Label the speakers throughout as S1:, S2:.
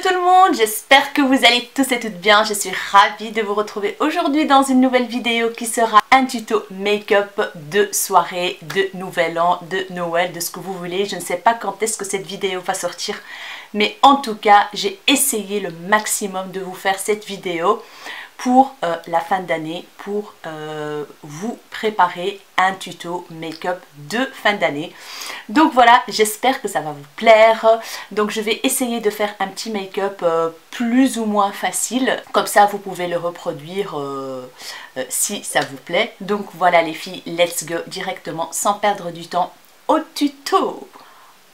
S1: tout le monde, j'espère que vous allez tous et toutes bien. Je suis ravie de vous retrouver aujourd'hui dans une nouvelle vidéo qui sera un tuto make-up de soirée, de nouvel an, de Noël, de ce que vous voulez. Je ne sais pas quand est-ce que cette vidéo va sortir, mais en tout cas, j'ai essayé le maximum de vous faire cette vidéo pour la fin d'année, pour vous préparer un tuto make-up de fin d'année. Donc voilà, j'espère que ça va vous plaire. Donc je vais essayer de faire un petit make-up plus ou moins facile, comme ça vous pouvez le reproduire si ça vous plaît. Donc voilà les filles, let's go directement sans perdre du temps au tuto.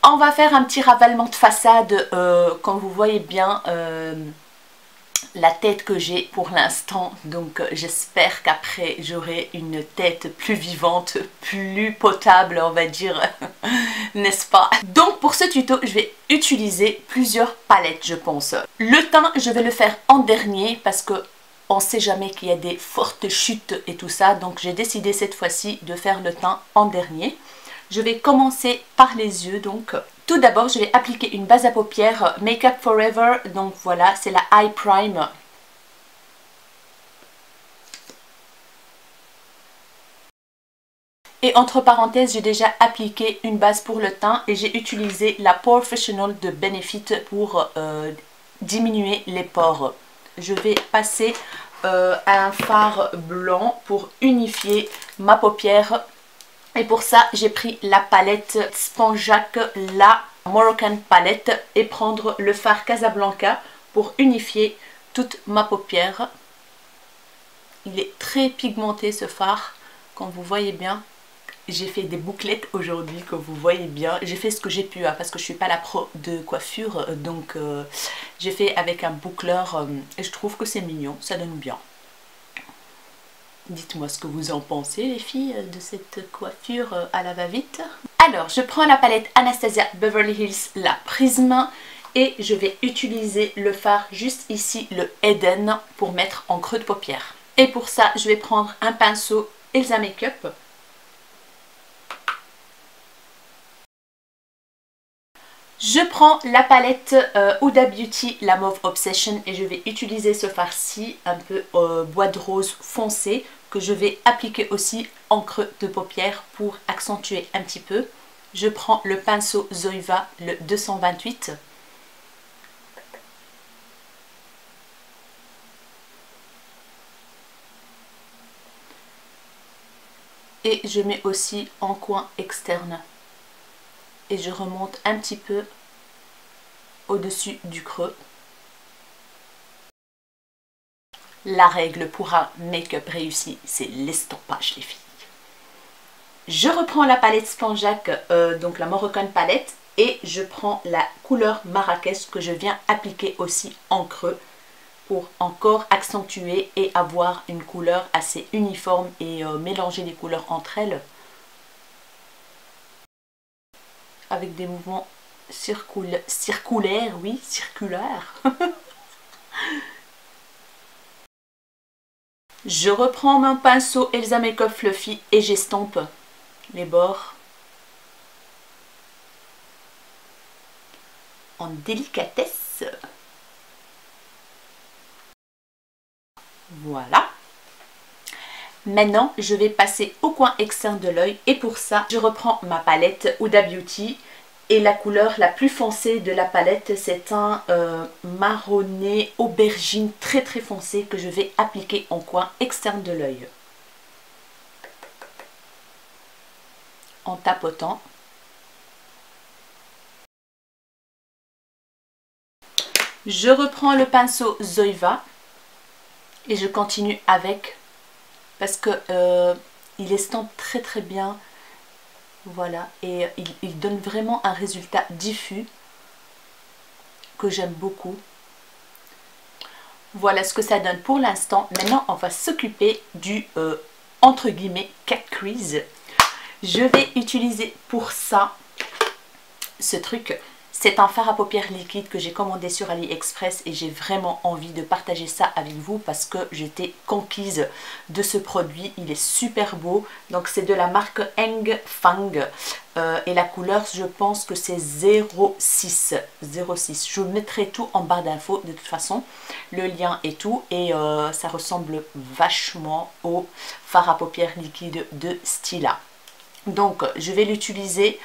S1: On va faire un petit ravalement de façade, comme vous voyez bien la tête que j'ai pour l'instant, donc j'espère qu'après j'aurai une tête plus vivante, plus potable on va dire, n'est-ce pas? Donc pour ce tuto je vais utiliser plusieurs palettes je pense. Le teint je vais le faire en dernier parce que on sait jamais qu'il y a des fortes chutes et tout ça, donc j'ai décidé cette fois-ci de faire le teint en dernier. Je vais commencer par les yeux donc. Tout d'abord, je vais appliquer une base à paupières Make Up Forever. Donc voilà, c'est la Eye Prime. Et entre parenthèses, j'ai déjà appliqué une base pour le teint et j'ai utilisé la Professional de Benefit pour diminuer les pores. Je vais passer à un fard blanc pour unifier ma paupière. Et pour ça, j'ai pris la palette Spanjac, la Moroccan palette, et prendre le fard Casablanca pour unifier toute ma paupière. Il est très pigmenté ce fard, comme vous voyez bien. J'ai fait des bouclettes aujourd'hui, comme vous voyez bien. J'ai fait ce que j'ai pu, hein, parce que je ne suis pas la pro de coiffure. Donc j'ai fait avec un boucleur et je trouve que c'est mignon, ça donne bien. Dites-moi ce que vous en pensez les filles de cette coiffure à la va-vite. Alors je prends la palette Anastasia Beverly Hills, la Prisme, et je vais utiliser le fard juste ici, le Eden, pour mettre en creux de paupière. Et pour ça je vais prendre un pinceau Elsa Makeup. Je prends la palette Huda Beauty, la Mauve Obsession, et je vais utiliser ce fard-ci, un peu bois de rose foncé, que je vais appliquer aussi en creux de paupière pour accentuer un petit peu. Je prends le pinceau Zoeva, le 228. Et je mets aussi en coin externe. Et je remonte un petit peu au-dessus du creux. La règle pour un make-up réussi, c'est l'estompage les filles. Je reprends la palette Spanjac, donc la Moroccan palette, et je prends la couleur Marrakech que je viens appliquer aussi en creux pour encore accentuer et avoir une couleur assez uniforme et mélanger les couleurs entre elles. Avec des mouvements circulaires, oui, circulaires. Je reprends mon pinceau Elsa Makeup Fluffy et j'estompe les bords en délicatesse. Voilà. Maintenant, je vais passer au coin externe de l'œil et pour ça, je reprends ma palette Huda Beauty et la couleur la plus foncée de la palette, c'est un marronné aubergine très très foncé que je vais appliquer en coin externe de l'œil. En tapotant. Je reprends le pinceau Zoeva et je continue avec, parce que il estompe très très bien, voilà, et il donne vraiment un résultat diffus que j'aime beaucoup. Voilà ce que ça donne pour l'instant. Maintenant on va s'occuper du entre guillemets cat crease. Je vais utiliser pour ça ce truc, C'est un fard à paupières liquide que j'ai commandé sur AliExpress et j'ai vraiment envie de partager ça avec vous parce que j'étais conquise de ce produit. Il est super beau. Donc c'est de la marque Heng Fang et la couleur, je pense que c'est 06. Je mettrai tout en barre d'infos de toute façon, le lien et tout. Et ça ressemble vachement au fard à paupières liquide de Stila. Donc je vais l'utiliser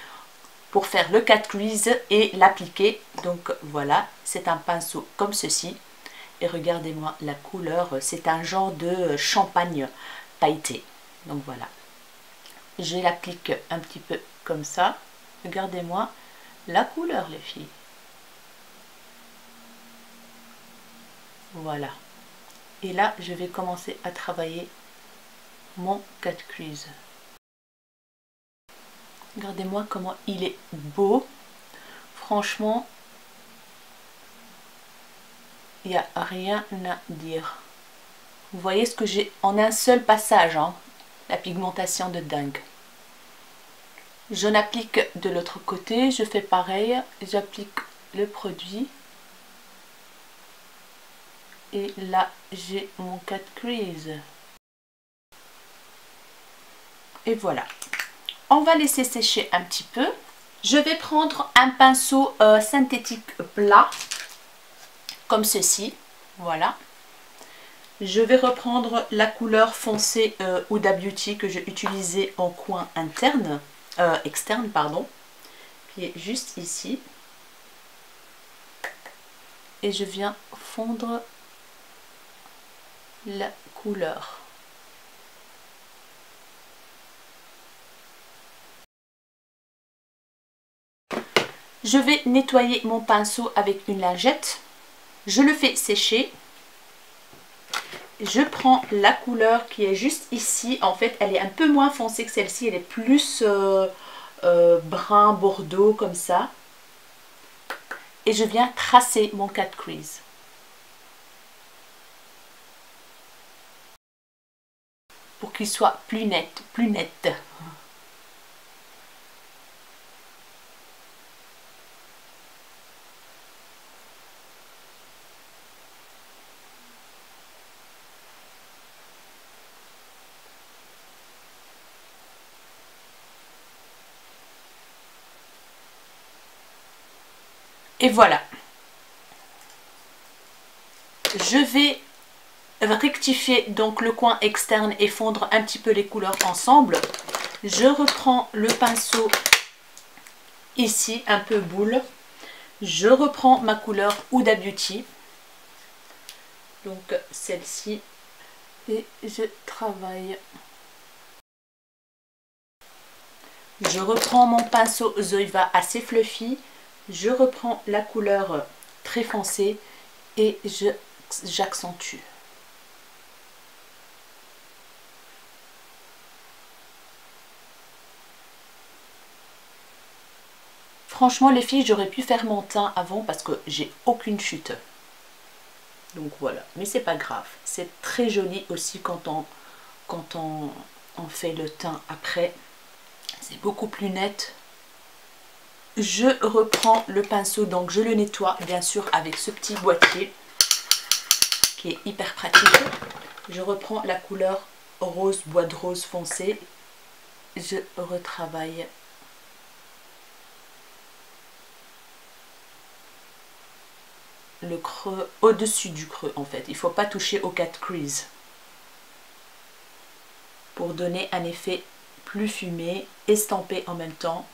S1: pour faire le cat crease et l'appliquer. Donc voilà, c'est un pinceau comme ceci et regardez-moi la couleur, c'est un genre de champagne pailleté. Donc voilà, je l'applique un petit peu comme ça. Regardez-moi la couleur les filles. Voilà, et là je vais commencer à travailler mon cat crease. Regardez-moi comment il est beau. Franchement, il n'y a rien à dire. Vous voyez ce que j'ai en un seul passage, hein, la pigmentation de dingue. Je l'applique de l'autre côté, je fais pareil, j'applique le produit. Et là, j'ai mon cat crease. Et voilà. On va laisser sécher un petit peu. Je vais prendre un pinceau synthétique plat, comme ceci. Voilà. Je vais reprendre la couleur foncée Huda Beauty que j'ai utilisée en coin externe, pardon, qui est juste ici. Et je viens fondre la couleur. Je vais nettoyer mon pinceau avec une lingette. Je le fais sécher. Je prends la couleur qui est juste ici. En fait, elle est un peu moins foncée que celle-ci. Elle est plus brun bordeaux comme ça. Et je viens tracer mon cat crease. Pour qu'il soit plus net, plus net. Et voilà. Je vais rectifier donc le coin externe et fondre un petit peu les couleurs ensemble. Je reprends le pinceau ici, un peu boule. Je reprends ma couleur Huda Beauty. Donc celle-ci. Et je travaille. Je reprends mon pinceau Zoeva assez fluffy. Je reprends la couleur très foncée et j'accentue. Franchement les filles, j'aurais pu faire mon teint avant parce que j'ai aucune chute. Donc voilà, mais c'est pas grave. C'est très joli aussi quand on fait le teint après. C'est beaucoup plus net. Je reprends le pinceau, donc je le nettoie bien sûr avec ce petit boîtier qui est hyper pratique. Je reprends la couleur rose, bois de rose foncé. Je retravaille le creux au-dessus du creux en fait. Il ne faut pas toucher au cat crease pour donner un effet plus fumé, estampé en même temps.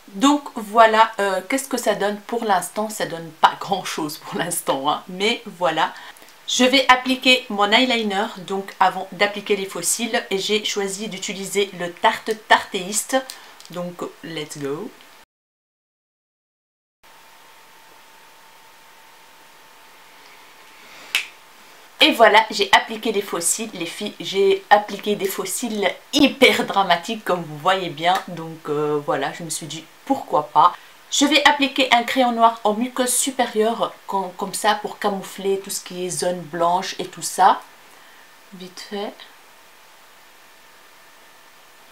S1: Donc voilà, qu'est-ce que ça donne pour l'instant? Ça donne pas grand chose pour l'instant, hein, mais voilà. Je vais appliquer mon eyeliner, donc avant d'appliquer les faux cils, et j'ai choisi d'utiliser le Tarte Tartéiste, donc let's go. Et voilà, j'ai appliqué des faux cils, les filles, j'ai appliqué des faux cils hyper dramatiques comme vous voyez bien. Donc voilà, je me suis dit pourquoi pas. Je vais appliquer un crayon noir en muqueuse supérieure comme ça pour camoufler tout ce qui est zone blanche et tout ça. Vite fait.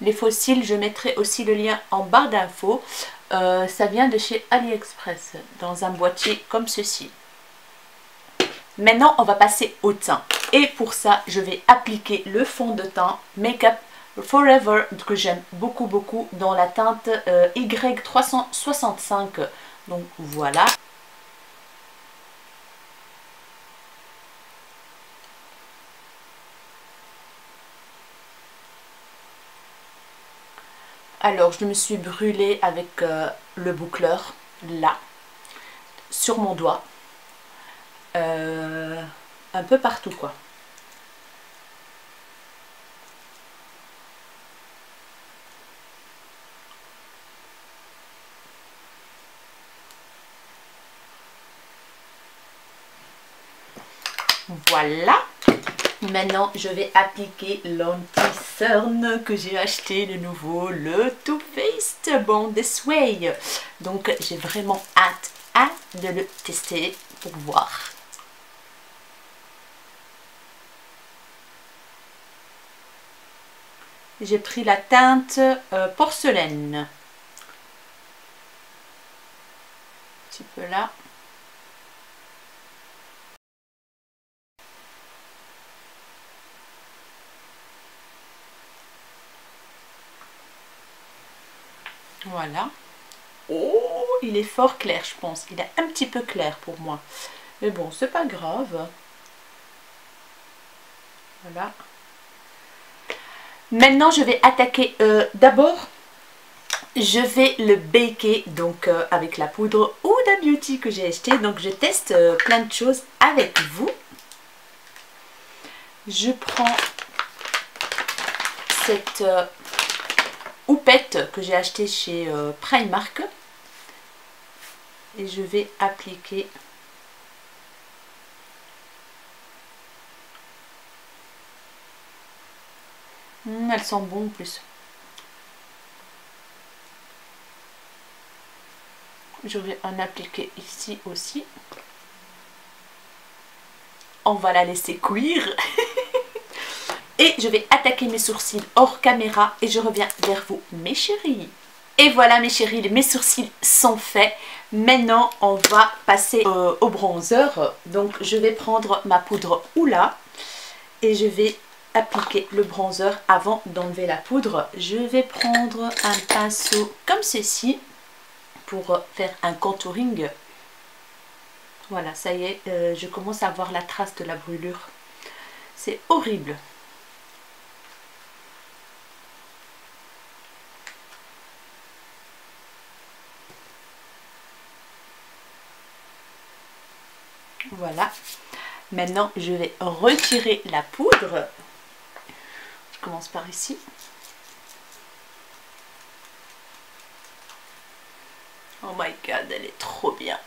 S1: Les faux cils, je mettrai aussi le lien en barre d'infos. Ça vient de chez AliExpress, dans un boîtier comme ceci. Maintenant, on va passer au teint. Et pour ça, je vais appliquer le fond de teint Make Up Forever, que j'aime beaucoup, beaucoup, dans la teinte Y365. Donc, voilà. Alors, je me suis brûlée avec le boucleur, là, sur mon doigt. Un peu partout, quoi. Voilà. Maintenant, je vais appliquer l'anti-cerne que j'ai acheté, le nouveau, le Too Faced Born This Way. Donc, j'ai vraiment hâte de le tester pour voir. J'ai pris la teinte porcelaine. Un petit peu là. Voilà. Oh, il est fort clair, je pense. Il est un petit peu clair pour moi. Mais bon, c'est pas grave. Voilà. Maintenant, je vais attaquer d'abord. Je vais le baker donc avec la poudre Huda Beauty que j'ai acheté. Donc, je teste plein de choses avec vous. Je prends cette houppette que j'ai achetée chez Primark. Et je vais appliquer elle sent bon en plus. Je vais en appliquer ici aussi. On va la laisser cuire. Et je vais attaquer mes sourcils hors caméra et je reviens vers vous, mes chéris. Et voilà mes chéris, mes sourcils sont faits. Maintenant, on va passer au bronzer. Donc, je vais prendre ma poudre Hoola et je vais appliquer le bronzer avant d'enlever la poudre. Je vais prendre un pinceau comme ceci pour faire un contouring. Voilà, ça y est, je commence à voir la trace de la brûlure. C'est horrible. Voilà. Maintenant, je vais retirer la poudre. Je commence par ici. Oh my god, elle est trop bien.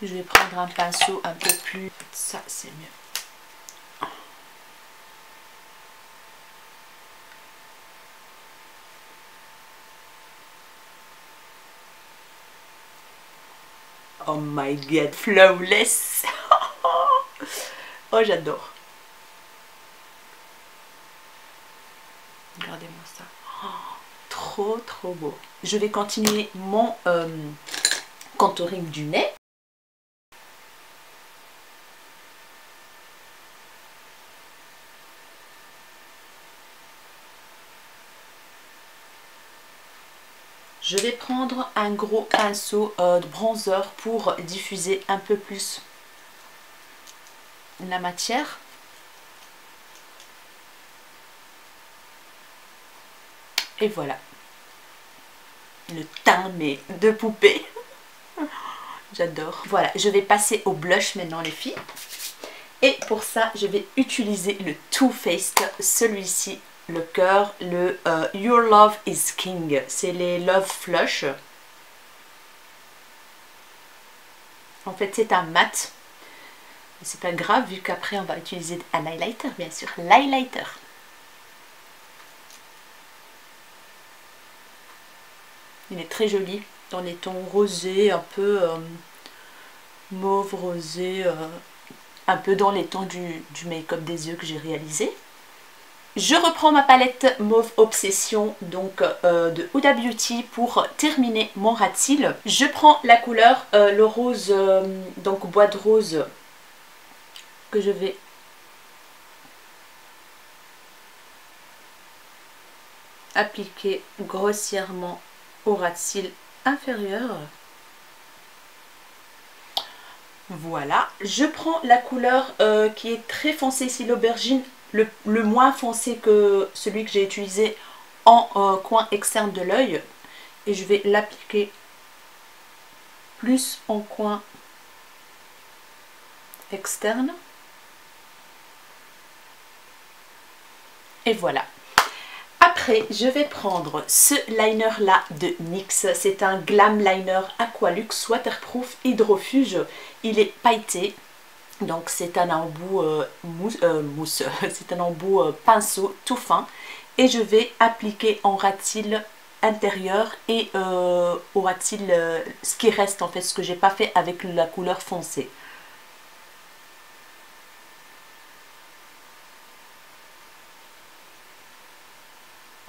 S1: Je vais prendre un pinceau un peu plus... Ça, c'est mieux. Oh my god, flawless. Oh, j'adore. Regardez-moi ça. Oh, trop, trop beau. Je vais continuer mon contouring du nez. Je vais prendre un gros pinceau de bronzer pour diffuser un peu plus la matière. Et voilà. Le teint mais de poupée. J'adore. Voilà, je vais passer au blush maintenant les filles. Et pour ça, je vais utiliser le Too Faced, celui-ci, le cœur, le Your Love is King. C'est les Love Flush. En fait, c'est un mat. Mais c'est pas grave, vu qu'après, on va utiliser un highlighter, bien sûr. L'highlighter. Il est très joli, dans les tons rosés, un peu mauve rosé, un peu dans les tons du make-up des yeux que j'ai réalisé. Je reprends ma palette Mauve Obsession donc de Huda Beauty pour terminer mon ras de cils. Je prends la couleur, le rose, donc bois de rose, que je vais appliquer grossièrement au ras de cils inférieur. Voilà, je prends la couleur qui est très foncée ici, l'aubergine, le moins foncé que celui que j'ai utilisé en coin externe de l'œil. Et je vais l'appliquer plus en coin externe. Et voilà. Après, je vais prendre ce liner là de NYX. C'est un Glam Liner Aqualux Waterproof Hydrofuge. Il est pailleté. Donc c'est un embout mousse, c'est un embout pinceau tout fin. Et je vais appliquer en ras de cils intérieur et au ras de cils, ce qui reste en fait, ce que j'ai pas fait avec la couleur foncée.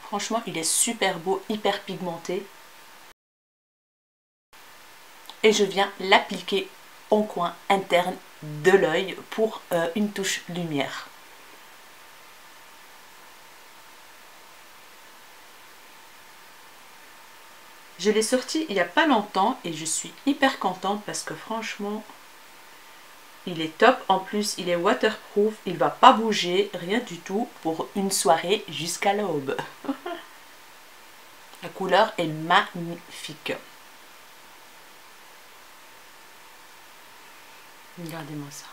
S1: Franchement, il est super beau, hyper pigmenté. Et je viens l'appliquer en coin interne de l'œil pour une touche lumière. Je l'ai sorti il n'y a pas longtemps et je suis hyper contente parce que franchement, il est top. En plus, il est waterproof, il ne va pas bouger, rien du tout pour une soirée jusqu'à l'aube. La couleur est magnifique. Regardez-moi ça.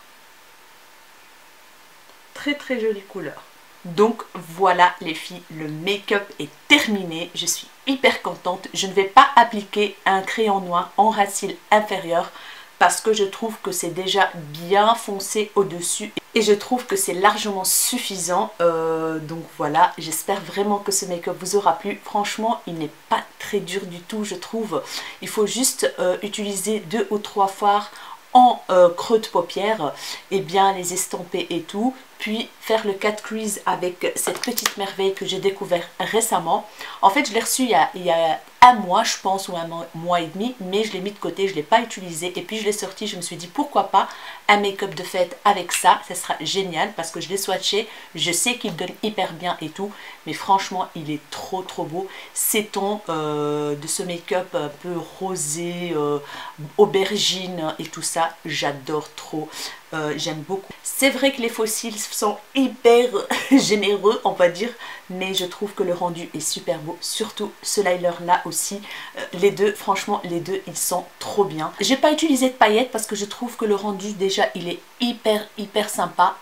S1: Très très jolie couleur. Donc voilà les filles, le make-up est terminé. Je suis hyper contente. Je ne vais pas appliquer un crayon noir en ras de cils inférieur parce que je trouve que c'est déjà bien foncé au-dessus. Et je trouve que c'est largement suffisant. Donc voilà, j'espère vraiment que ce make-up vous aura plu. Franchement, il n'est pas très dur du tout, je trouve. Il faut juste utiliser 2 ou 3 fards en creux de paupières et bien les estomper et tout, puis faire le cat crease avec cette petite merveille que j'ai découvert récemment. En fait, je l'ai reçu il y a un mois, je pense, ou un mois et demi, mais je l'ai mis de côté, je ne l'ai pas utilisé, et puis je l'ai sorti, je me suis dit pourquoi pas un make-up de fête avec ça, ça sera génial parce que je l'ai swatché, je sais qu'il donne hyper bien et tout, mais franchement il est trop beau. Ces tons de ce make-up un peu rosé, aubergine et tout ça, j'adore trop. J'aime beaucoup. C'est vrai que les fossiles sont hyper généreux, on va dire, mais je trouve que le rendu est super beau, surtout ce liner là aussi. Les deux, franchement, les deux, ils sont trop bien. J'ai pas utilisé de paillettes parce que je trouve que le rendu, déjà, il est hyper sympa.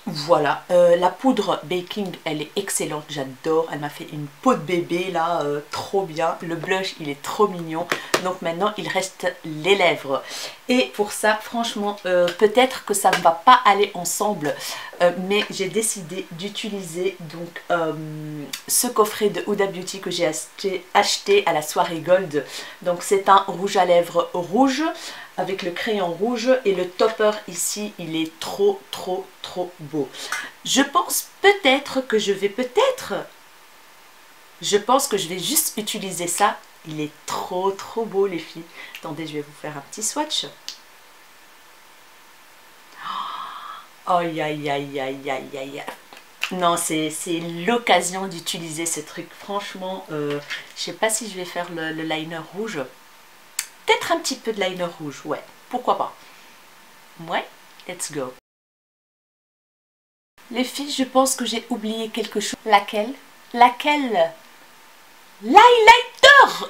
S1: Voilà, la poudre baking, elle est excellente, j'adore. Elle m'a fait une peau de bébé là, trop bien. Le blush, il est trop mignon. Donc maintenant, il reste les lèvres. Et pour ça, franchement, peut-être que ça ne va pas aller ensemble, mais j'ai décidé d'utiliser donc ce coffret de Huda Beauty que j'ai acheté à la soirée Gold. Donc c'est un rouge à lèvres rouge avec le crayon rouge et le topper ici, il est trop beau. Je pense peut-être que je vais juste utiliser ça. Il est trop beau les filles. Attendez, je vais vous faire un petit swatch. Aïe aïe aïe aïe aïe aïe. Non, c'est l'occasion d'utiliser ce truc. Franchement, je sais pas si je vais faire le liner rouge. Peut-être un petit peu de liner rouge, ouais, pourquoi pas. Ouais, let's go. Les filles, je pense que j'ai oublié quelque chose. Laquelle? L'highlighter.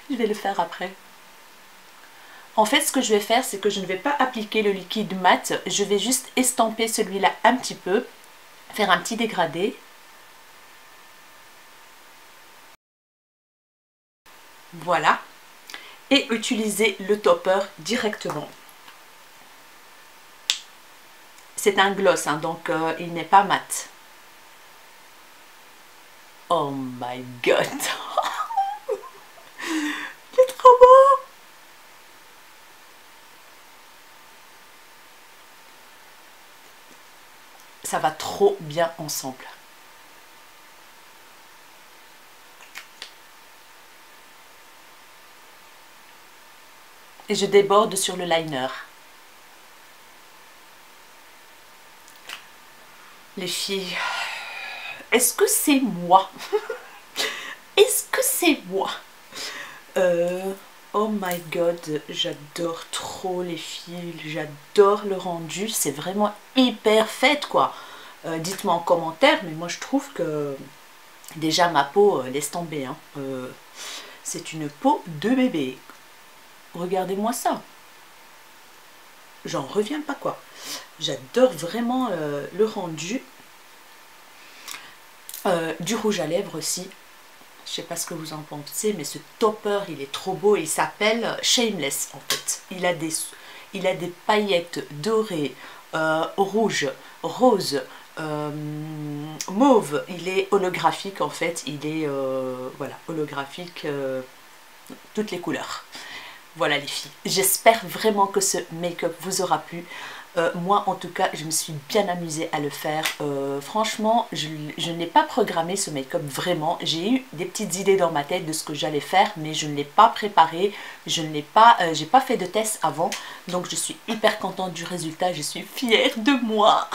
S1: Je vais le faire après. En fait, ce que je vais faire, c'est que je ne vais pas appliquer le liquide mat. Je vais juste estamper celui-là un petit peu, faire un petit dégradé. Voilà. Et utiliser le topper directement. C'est un gloss, hein, donc il n'est pas mat. Oh my god. Il est trop beau. ça va trop bien ensemble. Et je déborde sur le liner. Les filles, est-ce que c'est moi? Est-ce que c'est moi? Oh my god, j'adore trop les filles, j'adore le rendu, c'est vraiment hyper fait quoi. Dites-moi en commentaire, mais moi je trouve que déjà ma peau, laisse tomber, hein. C'est une peau de bébé. Regardez-moi ça. J'en reviens pas quoi. J'adore vraiment le rendu. Du rouge à lèvres aussi. Je sais pas ce que vous en pensez, mais ce topper, il est trop beau. Il s'appelle Shameless en fait. Il a des paillettes dorées, rouges, roses, mauve. Il est holographique en fait. Il est voilà, holographique, toutes les couleurs. Voilà les filles, j'espère vraiment que ce make-up vous aura plu. Moi en tout cas je me suis bien amusée à le faire. Franchement je n'ai pas programmé ce make-up vraiment. J'ai eu des petites idées dans ma tête de ce que j'allais faire, mais je ne l'ai pas préparé. Je n'ai pas, j'ai pas fait de test avant, donc je suis hyper contente du résultat. Je suis fière de moi.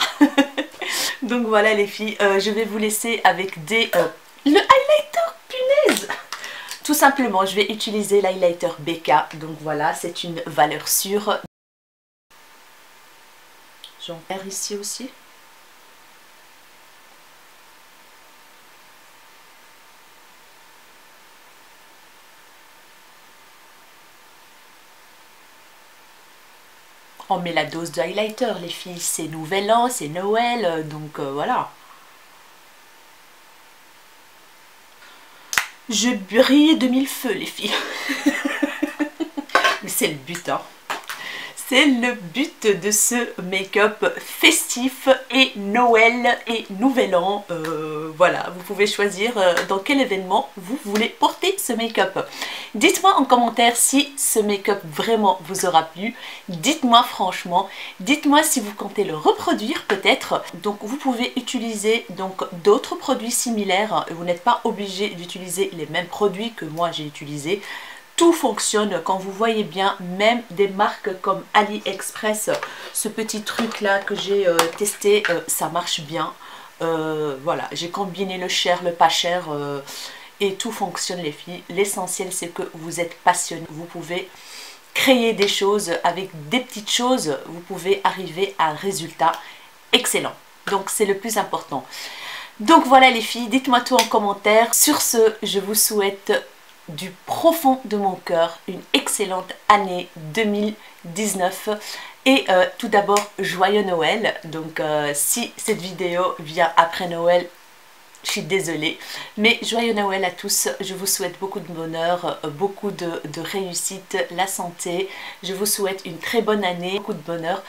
S1: Donc voilà les filles, je vais vous laisser avec le highlighter, punaise. Tout simplement, je vais utiliser l'highlighter BK. Donc voilà, c'est une valeur sûre. J'en perds ici aussi. On met la dose de highlighter, les filles. C'est Nouvel An, c'est Noël, donc voilà. Je brille de mille feux, les filles. Mais c'est le but, hein. C'est le but de ce make-up festif et Noël et Nouvel An. Voilà, vous pouvez choisir dans quel événement vous voulez porter ce make-up. Dites-moi en commentaire si ce make-up vraiment vous aura plu. Dites-moi franchement, dites-moi si vous comptez le reproduire peut-être. Donc vous pouvez utiliser donc d'autres produits similaires. Vous n'êtes pas obligé d'utiliser les mêmes produits que moi j'ai utilisé. Tout fonctionne quand vous voyez bien, même des marques comme AliExpress, ce petit truc là que j'ai testé, ça marche bien. Voilà, j'ai combiné le cher, le pas cher et tout fonctionne les filles. L'essentiel c'est que vous êtes passionné, vous pouvez créer des choses avec des petites choses, vous pouvez arriver à un résultat excellent. Donc c'est le plus important. Donc voilà les filles, dites-moi tout en commentaire. Sur ce, je vous souhaite du profond de mon cœur une excellente année 2019 et tout d'abord joyeux Noël. Donc si cette vidéo vient après Noël, je suis désolée, mais joyeux Noël à tous. Je vous souhaite beaucoup de bonheur, beaucoup de réussite, la santé. Je vous souhaite une très bonne année, beaucoup de bonheur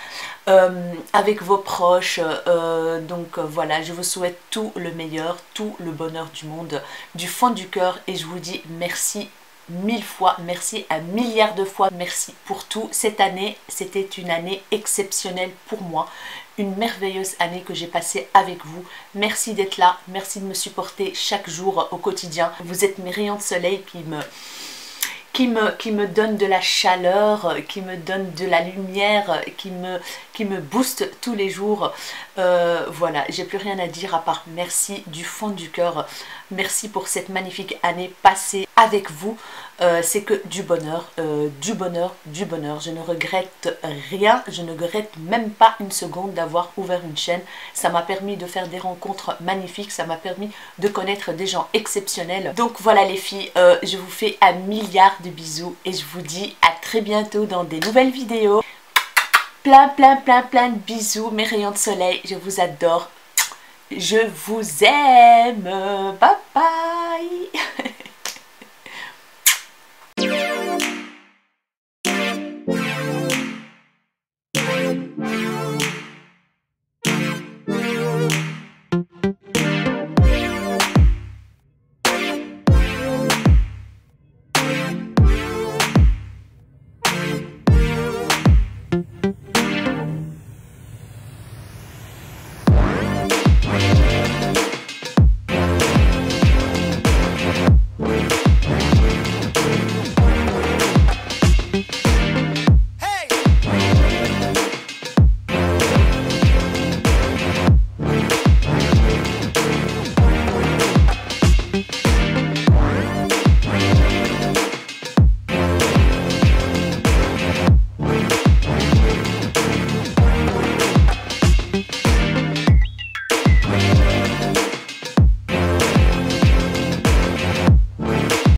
S1: avec vos proches. Donc voilà, je vous souhaite tout le meilleur, tout le bonheur du monde, du fond du cœur. Et je vous dis merci 1000 fois, merci un milliard de fois, merci pour tout. Cette année, c'était une année exceptionnelle pour moi. Une merveilleuse année que j'ai passée avec vous. Merci d'être là, merci de me supporter chaque jour au quotidien. Vous êtes mes rayons de soleil qui me donne de la chaleur, qui me donne de la lumière, qui me booste tous les jours. Voilà, j'ai plus rien à dire à part merci du fond du cœur. Merci pour cette magnifique année passée avec vous. C'est que du bonheur, du bonheur, du bonheur. Je ne regrette rien, je ne regrette même pas une seconde d'avoir ouvert une chaîne. Ça m'a permis de faire des rencontres magnifiques, ça m'a permis de connaître des gens exceptionnels. Donc voilà les filles, je vous fais un milliard de bisous et je vous dis à très bientôt dans des nouvelles vidéos. Plein de bisous mes rayons de soleil, je vous adore. Je vous aime, bye bye.